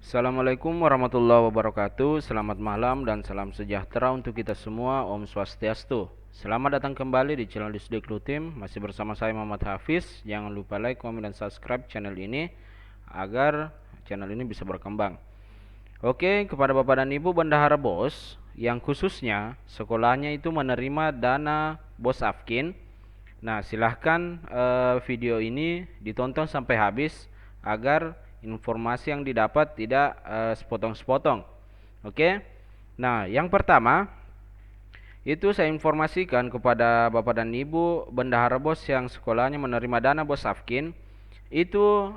Assalamualaikum warahmatullahi wabarakatuh. Selamat malam dan salam sejahtera untuk kita semua. Om Swastiastu. Selamat datang kembali di channel Disdiklu Tim. Masih bersama saya Muhammad Hafiz. Jangan lupa like, komen, dan subscribe channel ini agar channel ini bisa berkembang. Oke, kepada Bapak dan Ibu Bendahara BOS yang khususnya sekolahnya itu menerima dana BOS Afkin. Nah, silahkan video ini ditonton sampai habis agar informasi yang didapat tidak sepotong-sepotong. Oke. Nah, yang pertama itu saya informasikan kepada Bapak dan Ibu Bendahara BOS yang sekolahnya menerima dana BOS Afkin. Itu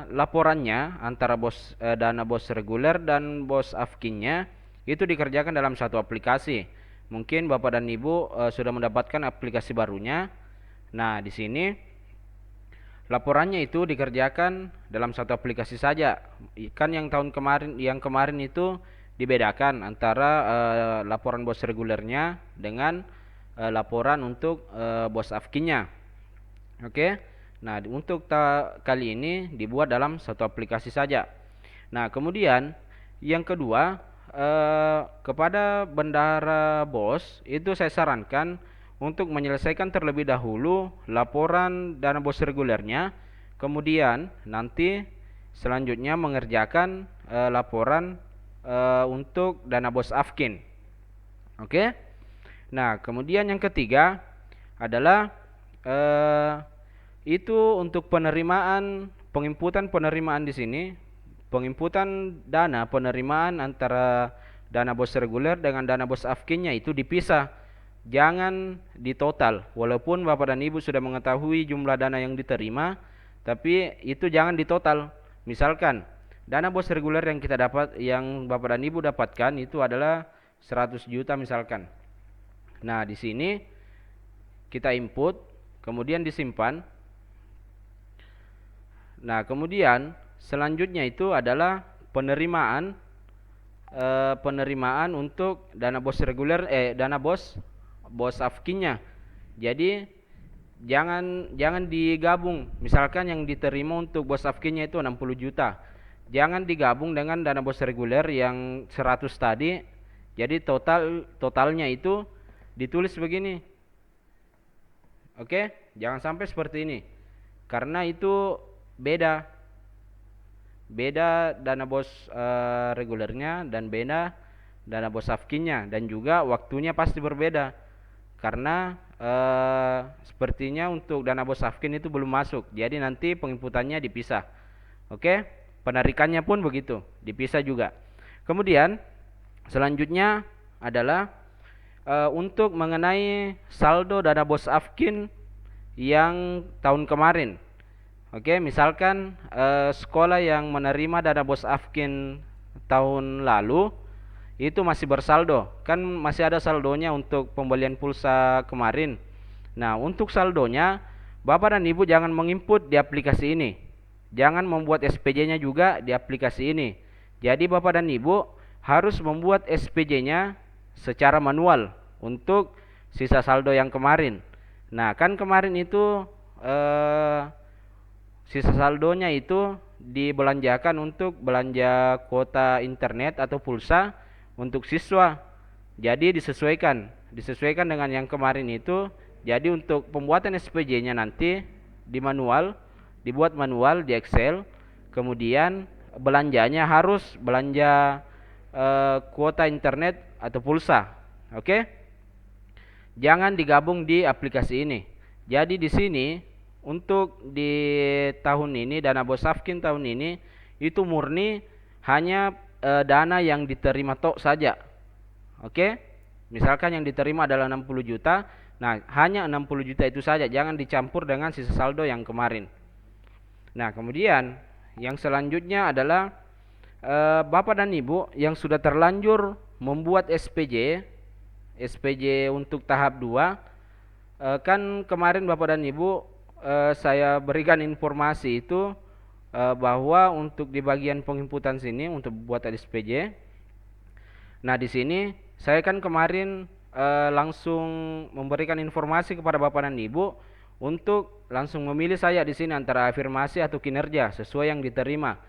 laporannya antara dana BOS reguler dan BOS Afkinnya itu dikerjakan dalam satu aplikasi. Mungkin Bapak dan Ibu sudah mendapatkan aplikasi barunya. Nah, di sini laporannya itu dikerjakan dalam satu aplikasi saja. Kan yang kemarin itu dibedakan antara laporan BOS regulernya dengan laporan untuk BOS Afkinnya. Oke. Nah, untuk kali ini dibuat dalam satu aplikasi saja. Nah, kemudian yang kedua, kepada bendahara BOS itu saya sarankan untuk menyelesaikan terlebih dahulu laporan dana BOS regulernya, kemudian nanti selanjutnya mengerjakan laporan untuk dana BOS Afkin. Oke. Nah, kemudian yang ketiga adalah itu untuk penerimaan di sini, penginputan dana penerimaan antara dana BOS reguler dengan dana BOS Afkinnya itu dipisah. Jangan ditotal. Walaupun Bapak dan Ibu sudah mengetahui jumlah dana yang diterima, tapi itu jangan ditotal. Misalkan dana BOS reguler yang Bapak dan Ibu dapatkan itu adalah 100 juta misalkan. Nah, di sini kita input, kemudian disimpan. Nah, kemudian selanjutnya itu adalah penerimaan untuk dana BOS reguler dana BOS Afkinnya. Jadi jangan digabung. Misalkan yang diterima untuk BOS Afkinnya itu 60 juta. Jangan digabung dengan dana BOS reguler yang 100 tadi. Jadi totalnya itu ditulis begini. Oke, jangan sampai seperti ini. Karena itu beda dana BOS regulernya dan beda dana BOS Afkinnya, dan juga waktunya pasti berbeda karena sepertinya untuk dana BOS Afkin itu belum masuk, jadi nanti penginputannya dipisah. Oke, penarikannya pun begitu, dipisah juga. Kemudian selanjutnya adalah untuk mengenai saldo dana BOS Afkin yang tahun kemarin. Oke, misalkan sekolah yang menerima dana BOS Afkin tahun lalu itu masih bersaldo, kan masih ada saldonya untuk pembelian pulsa kemarin. Nah, untuk saldonya Bapak dan Ibu jangan menginput di aplikasi ini. Jangan membuat SPJ-nya juga di aplikasi ini. Jadi Bapak dan Ibu harus membuat SPJ-nya secara manual untuk sisa saldo yang kemarin. Nah, kan kemarin itu sisa saldonya itu dibelanjakan untuk belanja kuota internet atau pulsa untuk siswa. Jadi disesuaikan dengan yang kemarin itu. Jadi untuk pembuatan SPJ-nya nanti dibuat manual di Excel. Kemudian belanjanya harus belanja kuota internet atau pulsa. Oke? Jangan digabung di aplikasi ini. Jadi di sini untuk di tahun ini dana BOS Afkin tahun ini itu murni hanya dana yang diterima tok saja. Oke? Misalkan yang diterima adalah 60 juta. Nah, hanya 60 juta itu saja, jangan dicampur dengan sisa saldo yang kemarin. Nah, kemudian yang selanjutnya adalah Bapak dan Ibu yang sudah terlanjur membuat SPJ untuk tahap 2. Kan kemarin Bapak dan Ibu saya berikan informasi itu bahwa untuk di bagian penginputan sini untuk buat SPJ. Nah, di sini saya kan kemarin langsung memberikan informasi kepada Bapak dan Ibu untuk langsung memilih saya di sini antara afirmasi atau kinerja sesuai yang diterima.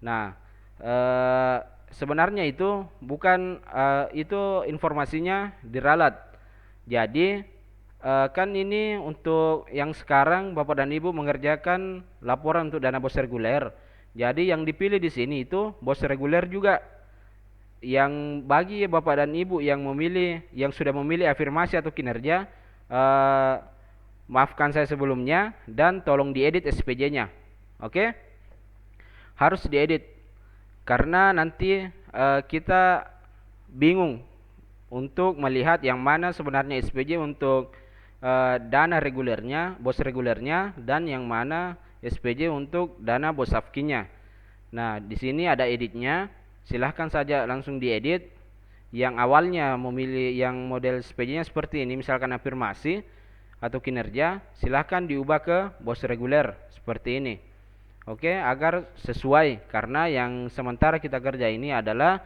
Nah, Eh, Sebenarnya itu bukan, itu informasinya diralat. Jadi kan ini untuk yang sekarang Bapak dan Ibu mengerjakan laporan untuk dana bos reguler. Jadi yang dipilih di sini itu bos reguler juga. Yang bagi Bapak dan Ibu yang sudah memilih afirmasi atau kinerja, eh, maafkan saya sebelumnya dan tolong diedit SPJ-nya. Oke? Harus diedit karena nanti kita bingung untuk melihat yang mana sebenarnya SPJ untuk dana regulernya, bos regulernya, dan yang mana SPJ untuk dana bos afkinya. Nah, di sini ada editnya. Silahkan saja langsung diedit. Yang awalnya memilih yang model SPJ-nya seperti ini, misalkan afirmasi atau kinerja, silahkan diubah ke bos reguler seperti ini. Oke, agar sesuai karena yang sementara kita kerja ini adalah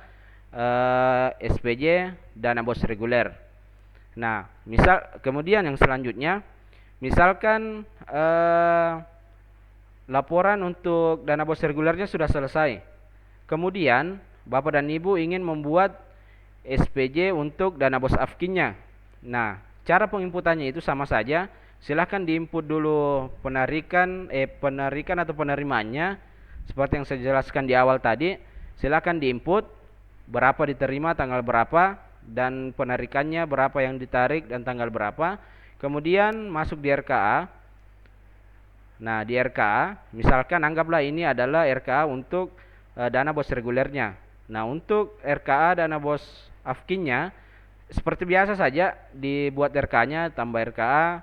SPJ dana bos reguler. Nah, kemudian yang selanjutnya, misalkan laporan untuk dana bos regulernya sudah selesai. Kemudian Bapak dan Ibu ingin membuat SPJ untuk dana bos afkinnya. Nah, cara penginputannya itu sama saja. Silahkan diinput dulu penarikan atau penerimanya seperti yang saya jelaskan di awal tadi. Silahkan diinput berapa diterima, tanggal berapa, dan penarikannya berapa yang ditarik dan tanggal berapa. Kemudian masuk di RKA. Nah, di RKA, misalkan anggaplah ini adalah RKA untuk dana bos regulernya. Nah, untuk RKA dana bos afkinnya seperti biasa saja, dibuat RKA-nya, tambah RKA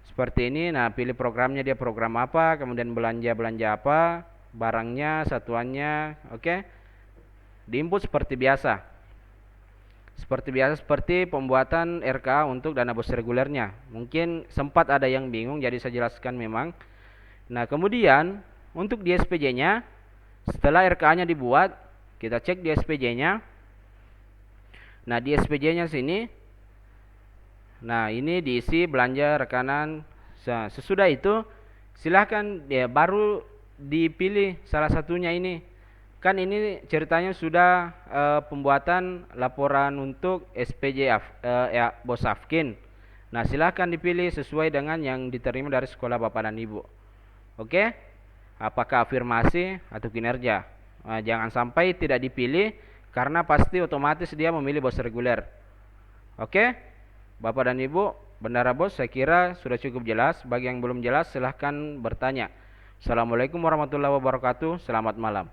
seperti ini. Nah, pilih programnya, dia program apa, kemudian belanja apa, barangnya, satuannya, oke. Diinput seperti biasa. Seperti pembuatan RKA untuk dana bos regulernya. Mungkin sempat ada yang bingung, jadi saya jelaskan memang. Nah, kemudian untuk di SPJ-nya, setelah RKA-nya dibuat, kita cek di SPJ-nya. Nah, di SPJ-nya sini, nah ini diisi belanja rekanan. Sesudah itu, silahkan ya, baru dipilih salah satunya ini. Kan ini ceritanya sudah pembuatan laporan untuk SPJ ya, bos afkin. Nah, silahkan dipilih sesuai dengan yang diterima dari sekolah Bapak dan Ibu. Oke? Apakah afirmasi atau kinerja? Nah, jangan sampai tidak dipilih karena pasti otomatis dia memilih bos reguler. Oke? Bapak dan Ibu, Bendara Bos, saya kira sudah cukup jelas. Bagi yang belum jelas silahkan bertanya. Assalamualaikum warahmatullahi wabarakatuh. Selamat malam.